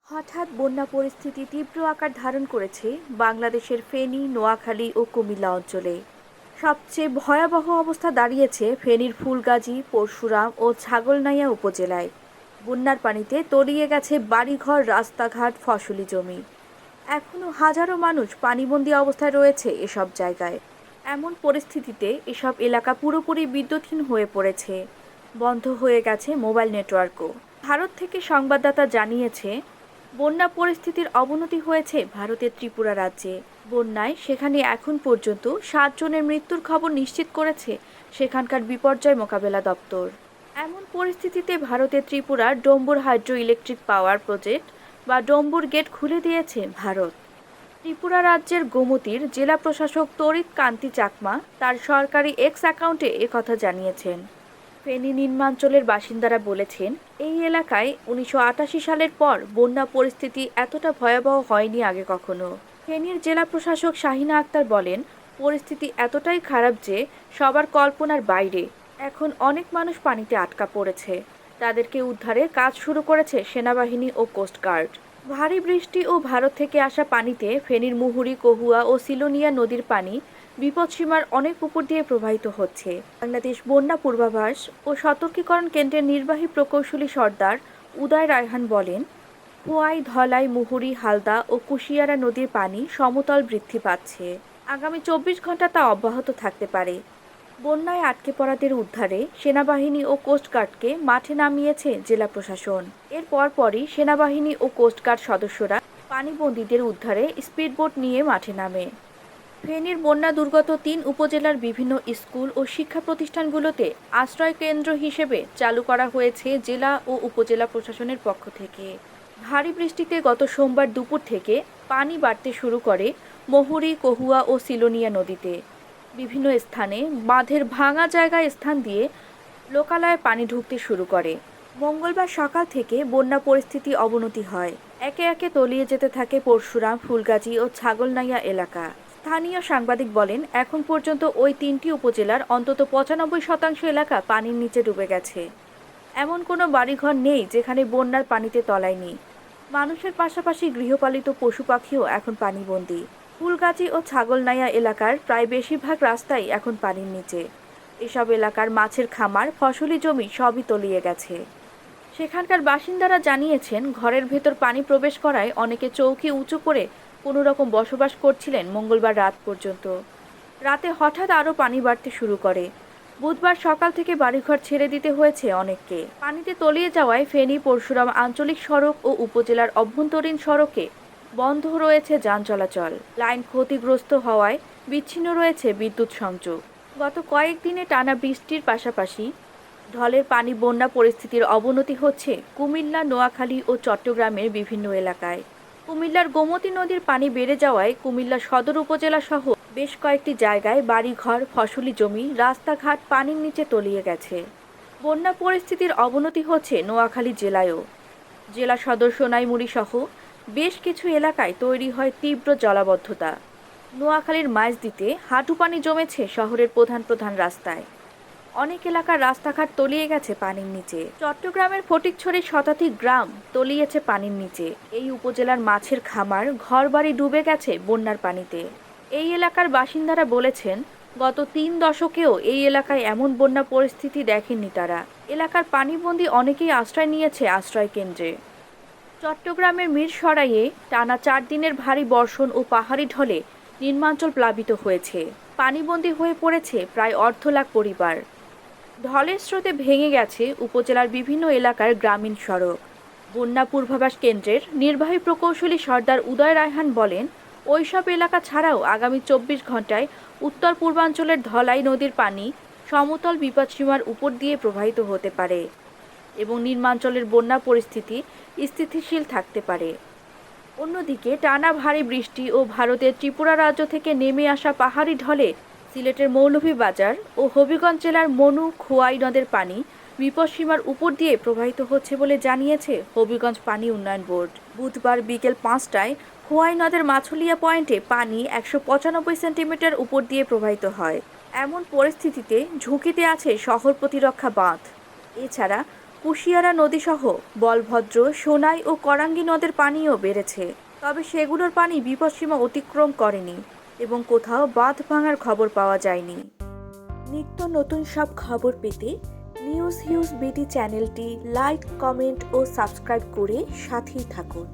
হঠাৎ বন্যা পরিস্থিতি তীব্র আকার ধারণ করেছে বাংলাদেশের ফেনী, নোয়াখালী ও কুমিল্লা অঞ্চলে। সবচেয়ে ভয়াবহ অবস্থা দাঁড়িয়েছে ফেনীর ফুলগাজী, পরশুরাম ও ছাগলনাইয়া উপজেলায়। বন্যার পানিতে তলিয়ে গেছে বাড়িঘর, রাস্তাঘাট, ফসলি জমি। এখনো হাজারো মানুষ পানিবন্দী অবস্থায় রয়েছে এসব জায়গায়। এমন পরিস্থিতিতে এসব এলাকা পুরোপুরি বিদ্যুৎহীন হয়ে পড়েছে। বন্ধ হয়ে গেছে মোবাইল নেটওয়ার্কও। ভারত থেকে সংবাদদাতা জানিয়েছে, বন্যা পরিস্থিতির অবনতি হয়েছে ভারতের ত্রিপুরা রাজ্যে। বন্যায় সেখানে এখন পর্যন্ত 7 জনের মৃত্যুর খবর নিশ্চিত করেছে সেখানকার বিপর্যয় মোকাবেলা দপ্তর। এমন পরিস্থিতিতে ভারতের ত্রিপুরার Dumbur hydro electric power project বা ডম্বুর গেট খুলে দিয়েছে ভারত। ত্রিপুরা রাজ্যের গোমতীর জেলা প্রশাসক তরিৎ কান্তি চাকমা তার সরকারি এক্স অ্যাকাউন্টে একথা জানিয়েছেন। ফেনী নিম্নাঞ্চলের বাসিন্দারা বলেছেন, এই এলাকায় 1988 সালের পর বন্যা পরিস্থিতি এতটা ভয়াবহ হয়নি আগে কখনো। ফেনীর জেলা প্রশাসক শাহিনা আক্তার বলেন, পরিস্থিতি এতটাই খারাপ যে সবার কল্পনার বাইরে। এখন অনেক মানুষ পানিতে আটকা পড়েছে। তাদেরকে উদ্ধারে কাজ শুরু করেছে সেনাবাহিনী ও কোস্টগার্ড। ভারী বৃষ্টি ও ভারত থেকে আসা পানিতে ফেনীর মুহুরী, কহুয়া ও সিলোনিয়া নদীর পানি বিপদসীমার অনেক উপর দিয়ে প্রবাহিত হচ্ছে। বাংলাদেশ বন্যা পূর্বাভাস ও সতর্কীকরণ কেন্দ্রের নির্বাহী প্রকৌশলী সর্দার উদয় রায়হান বলেন, খোয়াই, ধলাই, মুহুরী, হালদা ও কুশিয়ারা নদীর পানি সমতল বৃদ্ধি পাচ্ছে। আগামী 24 ঘন্টা তা অব্যাহত থাকতে পারে। বন্যায় আটকে পড়াদের উদ্ধারে সেনাবাহিনী ও কোস্টগার্ডকে মাঠে নামিয়েছে জেলা প্রশাসন। এর পরপরই সেনাবাহিনী ও কোস্টগার্ড সদস্যরা পানিবন্দীদের উদ্ধারে স্পিডবোট নিয়ে মাঠে নামে। ফেনীর বন্যা দুর্গত 3 উপজেলার বিভিন্ন স্কুল ও শিক্ষা প্রতিষ্ঠানগুলোতে আশ্রয় কেন্দ্র হিসেবে চালু করা হয়েছে জেলা ও উপজেলা প্রশাসনের পক্ষ থেকে। ভারী বৃষ্টিতে গত সোমবার দুপুর থেকে পানি বাড়তে শুরু করে মুহুরী, কহুয়া ও সিলোনিয়া নদীতে। বিভিন্ন স্থানে বাঁধের ভাঙা জায়গায় স্থান দিয়ে লোকালয়ে পানি ঢুকতে শুরু করে। মঙ্গলবার সকাল থেকে বন্যা পরিস্থিতি অবনতি হয়। একে একে তলিয়ে যেতে থাকে পরশুরাম, ফুলগাজী ও ছাগলনাইয়া এলাকা। স্থানীয় সাংবাদিক বলেন, এখন পর্যন্ত ওই 3টি উপজেলার অন্তত 95% এলাকা পানির নিচে ডুবে গেছে। এমন কোনো বাড়িঘর নেই যেখানে বন্যার পানিতে তলায়নি। মানুষের পাশাপাশি গৃহপালিত পশু পাখিও এখন পানিবন্দী। ফুলগাজী ও ছাগলনাইয়া এলাকার প্রায় বেশিরভাগ রাস্তাই এখন পানির নিচে। এসব এলাকার মাছের খামার, ফসলি জমি সবই তলিয়ে গেছে। সেখানকার বাসিন্দারা জানিয়েছেন, ঘরের ভেতর পানি প্রবেশ করায় অনেকে চৌকি উঁচু করে কোনো রকম বসবাস করছিলেন মঙ্গলবার রাত পর্যন্ত। রাতে হঠাৎ আরও পানি বাড়তে শুরু করে। বুধবার সকাল থেকে বাড়িঘর ছেড়ে দিতে হয়েছে অনেককে। পানিতে তলিয়ে যাওয়ায় ফেনী পরশুরাম আঞ্চলিক সড়ক ও উপজেলার অভ্যন্তরীণ সড়কে বন্ধ রয়েছে যান চলাচল। লাইন ক্ষতিগ্রস্ত হওয়ায় বিচ্ছিন্ন রয়েছে বিদ্যুৎ সংযোগ। গত কয়েকদিনে টানা বৃষ্টির পাশাপাশি ঢলের পানি বন্যা পরিস্থিতির অবনতি হচ্ছে কুমিল্লা, নোয়াখালী ও চট্টগ্রামের বিভিন্ন এলাকায়। কুমিল্লার গোমতী নদীর পানি বেড়ে যাওয়ায় কুমিল্লা সদর উপজেলা সহ বেশ কয়েকটি জায়গায় বাড়িঘর, ফসলি জমি, রাস্তাঘাট পানির নিচে তলিয়ে গেছে। বন্যা পরিস্থিতির অবনতি হচ্ছে নোয়াখালী জেলায়ও। জেলা সদর সোনাইমুড়ি সহ বেশ কিছু এলাকায় তৈরি হয় তীব্র জলাবদ্ধতা। নোয়াখালীর মাইজদীতে হাঁটু পানি জমেছে শহরের প্রধান প্রধান রাস্তায়। অনেক এলাকার রাস্তাঘাট তলিয়ে গেছে পানির নিচে। চট্টগ্রামের ফটিকছড়ির শতাধিক গ্রাম তলিয়েছে পানির নিচে। এই উপজেলার মাছের খামার, ঘরবাড়ি ডুবে গেছে বন্যার পানিতে। এই এলাকার বাসিন্দারা বলেছেন, গত 3 দশকেও এই এলাকায় এমন বন্যা পরিস্থিতি দেখেননি তারা। এলাকার পানিবন্দী অনেকেই আশ্রয় নিয়েছে আশ্রয় কেন্দ্রে। চট্টগ্রামের মিরসরাইয়ে টানা 4 দিনের ভারী বর্ষণ ও পাহাড়ি ঢলে নিম্নাঞ্চল প্লাবিত হয়েছে। পানিবন্দী হয়ে পড়েছে প্রায় 1.5 লাখ পরিবার। ঢলের স্রোতে ভেঙে গেছে উপজেলার বিভিন্ন এলাকার গ্রামীণ সড়ক। বন্যা পূর্বাভাস কেন্দ্রের নির্বাহী প্রকৌশলী সর্দার উদয় রায়হান বলেন, ওইসব এলাকা ছাড়াও আগামী 24 ঘন্টায় উত্তর পূর্বাঞ্চলের ধলাই নদীর পানি সমতল বিপদসীমার উপর দিয়ে প্রবাহিত হতে পারে এবং নিম্নাঞ্চলের বন্যা পরিস্থিতি স্থিতিশীল থাকতে পারে। অন্যদিকে টানা ভারী বৃষ্টি ও ভারতের ত্রিপুরা রাজ্য থেকে নেমে আসা পাহাড়ি ঢলে সিলেটের মৌলভীবাজার ও হবিগঞ্জ জেলার মনু, খোয়াই নদের পানি বিপদসীমার উপর দিয়ে প্রবাহিত হচ্ছে বলে জানিয়েছে হবিগঞ্জ পানি উন্নয়ন বোর্ড। বুধবার বিকেল 5টায় খোয়াই নদের মাছুলিয়া পয়েন্টে পানি 195 সেন্টিমিটার উপর দিয়ে প্রবাহিত হয়। এমন পরিস্থিতিতে ঝুঁকিতে আছে শহর প্রতিরক্ষা বাঁধ। এছাড়া কুশিয়ারা নদীসহ বলভদ্র, সোনাই ও করাঙ্গি নদের পানিও বেড়েছে। তবে সেগুলোর পানি বিপদসীমা অতিক্রম করেনি এবং কোথাও বাঁধ ভাঙার খবর পাওয়া যায়নি। নিত্য নতুন সব খবর পেতে নিউজ হিউজ বিডি চ্যানেলটি লাইক, কমেন্ট ও সাবস্ক্রাইব করে সাথেই থাকুন।